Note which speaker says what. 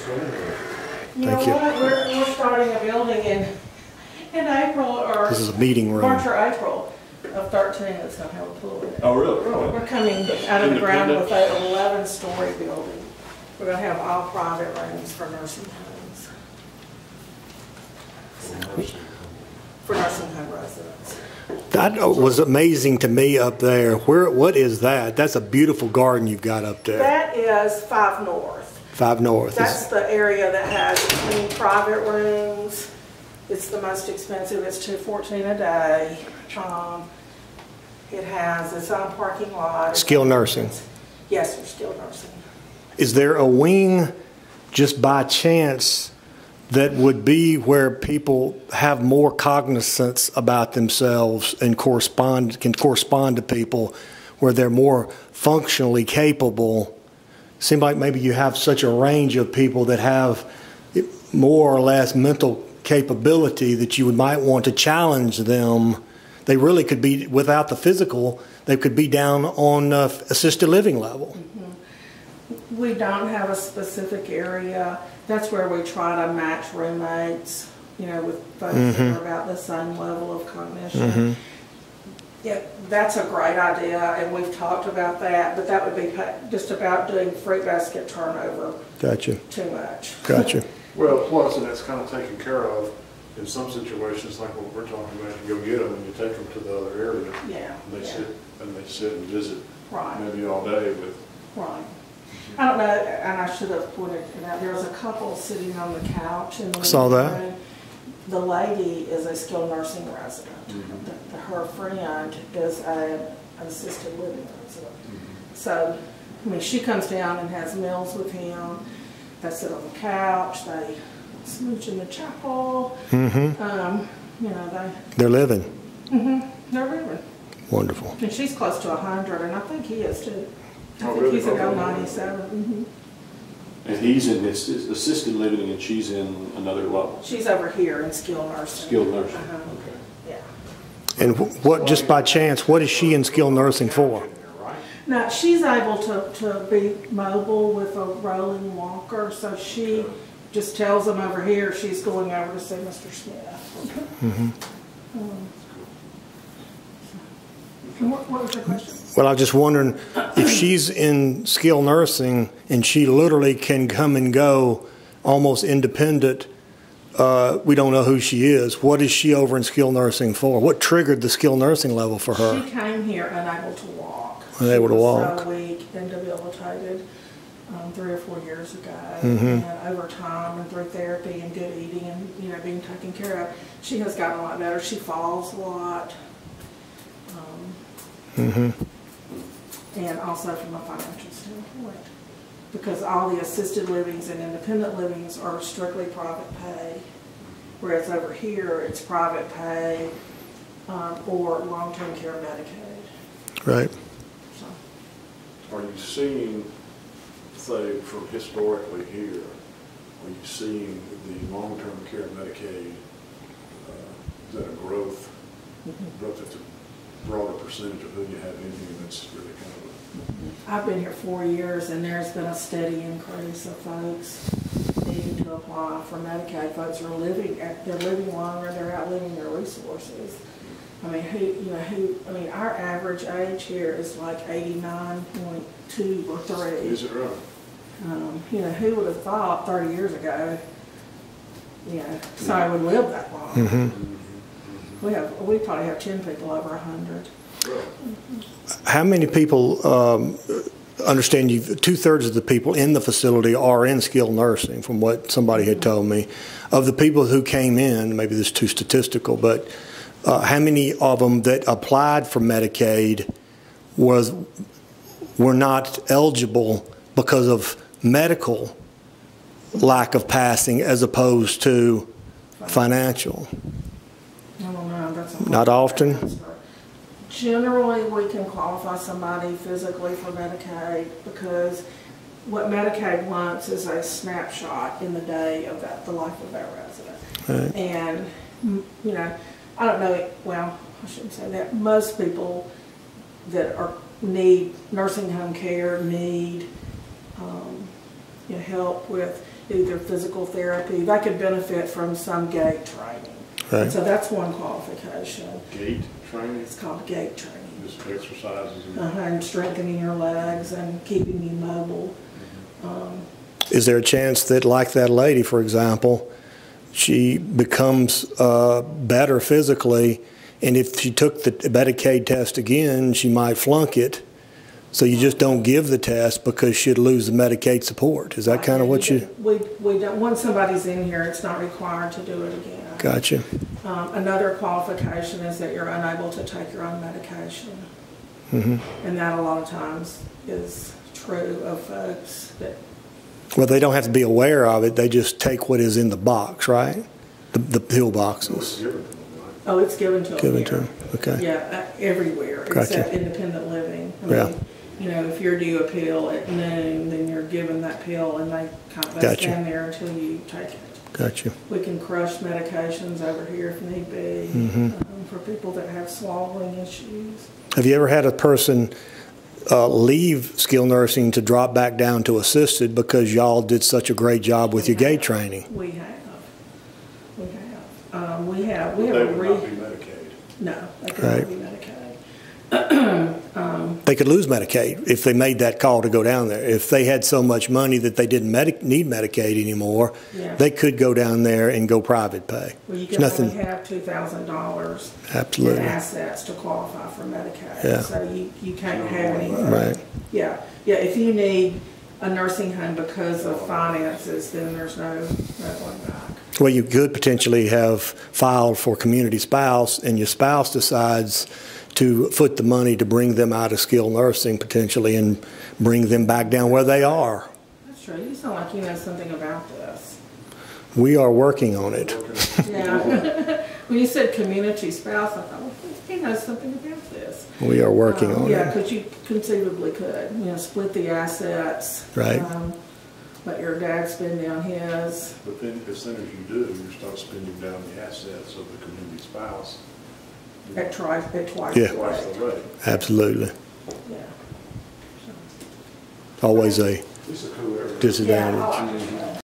Speaker 1: Thank you. We're starting a building in April, or
Speaker 2: this is a meeting room.
Speaker 1: March or April of 13 that's going to have a pool in it.
Speaker 3: Oh, really?
Speaker 1: We're coming out of the ground with an 11-story building. We're going to have all private rooms for nursing homes. For nursing home residents.
Speaker 2: That was amazing to me up there. What is that? That's a beautiful garden you've got up there.
Speaker 1: That is 5 North.
Speaker 2: 5 North.
Speaker 1: That's the area that has 20 private rooms. It's the most expensive. It's $214 a day. It has its own parking lot.
Speaker 2: Skilled nursing.
Speaker 1: Yes, there's skilled nursing.
Speaker 2: Is there a wing, just by chance, that would be where people have more cognizance about themselves and can correspond to people, where they're more functionally capable? Seems like maybe you have such a range of people that have more or less mental capability that you might want to challenge them. They really could be, without the physical, they could be down on assisted living level.
Speaker 1: Mm-hmm. We don't have a specific area. That's where we try to match roommates, you know, with folks that are about the same level of cognition. Yeah, that's a great idea, and we've talked about that, but that would be just about doing fruit basket turnover.
Speaker 2: Gotcha.
Speaker 1: Too much.
Speaker 2: Gotcha.
Speaker 3: Well, plus, and that's kind of taken care of in some situations, like what we're talking about. You go get them and you take them to the other area.
Speaker 1: Yeah.
Speaker 3: And they sit and visit.
Speaker 1: Right.
Speaker 3: Maybe all day with.
Speaker 1: Right. I don't know, and I should have pointed it out. There was a couple sitting on the couch in the
Speaker 2: saw that.
Speaker 1: room. The lady is a skilled nursing resident. Her friend is an assisted living resident. So, I mean, she comes down and has meals with him. They sit on the couch. They smooch in the chapel. You know,
Speaker 2: they're living.
Speaker 1: They're living.
Speaker 2: Wonderful.
Speaker 1: And she's close to 100, and I think he is too. I think
Speaker 3: really?
Speaker 1: he's around 97.
Speaker 4: And he's in his assisted living, and she's in another level.
Speaker 1: She's over here in skilled nursing.
Speaker 4: Skilled nursing.
Speaker 1: Okay. Yeah.
Speaker 2: And what, just by chance, what is she in skilled nursing for?
Speaker 1: Now, she's able to be mobile with a rolling walker, so she just tells them over here she's going over to see Mr. Smith. What was your question?
Speaker 2: Well, I was just wondering if she's in skilled nursing and she literally can come and go almost independent. We don't know who she is. What is she over in skilled nursing for? What triggered the skilled nursing level for her?
Speaker 1: She came here unable to walk.
Speaker 2: Unable to walk.
Speaker 1: So weak and debilitated 3 or 4 years ago. And over time and through therapy and good eating and, you know, being taken care of, she has gotten a lot better. She falls a lot. And also from a financial standpoint, because all the assisted livings and independent livings are strictly private pay, whereas over here it's private pay or long-term care Medicaid.
Speaker 2: Right.
Speaker 1: So.
Speaker 3: Are you seeing, say, from historically here, are you seeing the long-term care Medicaid, is that a growth? Growth that's a broader percentage of who you have in here, that's really kind of a...
Speaker 1: I've been here 4 years, and there's been a steady increase of folks needing to apply for Medicaid. Folks are they're living longer, they're outliving their resources. I mean, our average age here is like 89.2 or 3.
Speaker 3: Is it right?
Speaker 1: You know, who would have thought 30 years ago, you know, somebody would live that long? We probably have 10 people over 100.
Speaker 2: How many people, understand you, 2/3 of the people in the facility are in skilled nursing, from what somebody had told me. Of the people who came in, maybe this is too statistical, but how many of them that applied for Medicaid were not eligible because of medical lack of passing as opposed to financial?
Speaker 1: I don't know. That's a
Speaker 2: Not often?
Speaker 1: answer. Generally, we can qualify somebody physically for Medicaid because what Medicaid wants is a snapshot in the day of the life of that resident.
Speaker 2: Right.
Speaker 1: And, you know, I don't know, well, I shouldn't say that. Most people that need nursing home care need help with either physical therapy. They could benefit from some gait training.
Speaker 2: Right.
Speaker 1: So that's one qualification.
Speaker 3: Gait training?
Speaker 1: It's called gait training.
Speaker 3: Just exercises?
Speaker 1: And strengthening your legs and keeping you mobile.
Speaker 2: Is there a chance that, like that lady, for example, she becomes better physically, and if she took the Medicaid test again, she might flunk it? So you just don't give the test because she'd lose the Medicaid support. Is that kind of what you?
Speaker 1: We don't. Once somebody's in here, it's not required to do it again.
Speaker 2: Gotcha.
Speaker 1: Another qualification is that you're unable to take your own medication, and that a lot of times is true of folks that.
Speaker 2: Well, they don't have to be aware of it. They just take what is in the box, right? The pill boxes.
Speaker 1: Oh, it's given to them.
Speaker 2: Given to them. Okay.
Speaker 1: Yeah, everywhere except independent living. I mean, you know, if you're due a pill at noon, then you're given that pill, and they stand there until you take it.
Speaker 2: Gotcha.
Speaker 1: We can crush medications over here if need be for people that have swallowing issues.
Speaker 2: Have you ever had a person leave skilled nursing to drop back down to assisted because y'all did such a great job with your gait training?
Speaker 1: We have. We have
Speaker 3: They would not be Medicaid.
Speaker 1: No, they could not be Medicaid.
Speaker 2: They could lose Medicaid if they made that call to go down there. If they had so much money that they didn't need Medicaid anymore, they could go down there and go private pay.
Speaker 1: Well, you can only have $2,000 in assets to qualify for Medicaid.
Speaker 2: Yeah.
Speaker 1: So you can't have anything.
Speaker 2: Right.
Speaker 1: Yeah. If you need a nursing home because of finances, then there's no going back.
Speaker 2: Well, you could potentially have filed for community spouse, and your spouse decides to foot the money to bring them out of skilled nursing potentially and bring them back down where they are.
Speaker 1: That's true. You sound like you know something about this.
Speaker 2: We are working on it.
Speaker 1: Yeah. When you said community spouse, I thought, well, he knows something about this.
Speaker 2: We are working on it.
Speaker 1: Yeah, because you conceivably could, split the assets.
Speaker 2: Right.
Speaker 1: Let your dad spend down his.
Speaker 3: But then as soon as you do, you start spending down the assets of the community spouse.
Speaker 1: At twice
Speaker 2: Yeah.
Speaker 3: the rate.
Speaker 2: Absolutely.
Speaker 1: Yeah.
Speaker 2: Always a
Speaker 3: It's a cool area.
Speaker 2: disadvantage.
Speaker 1: Yeah,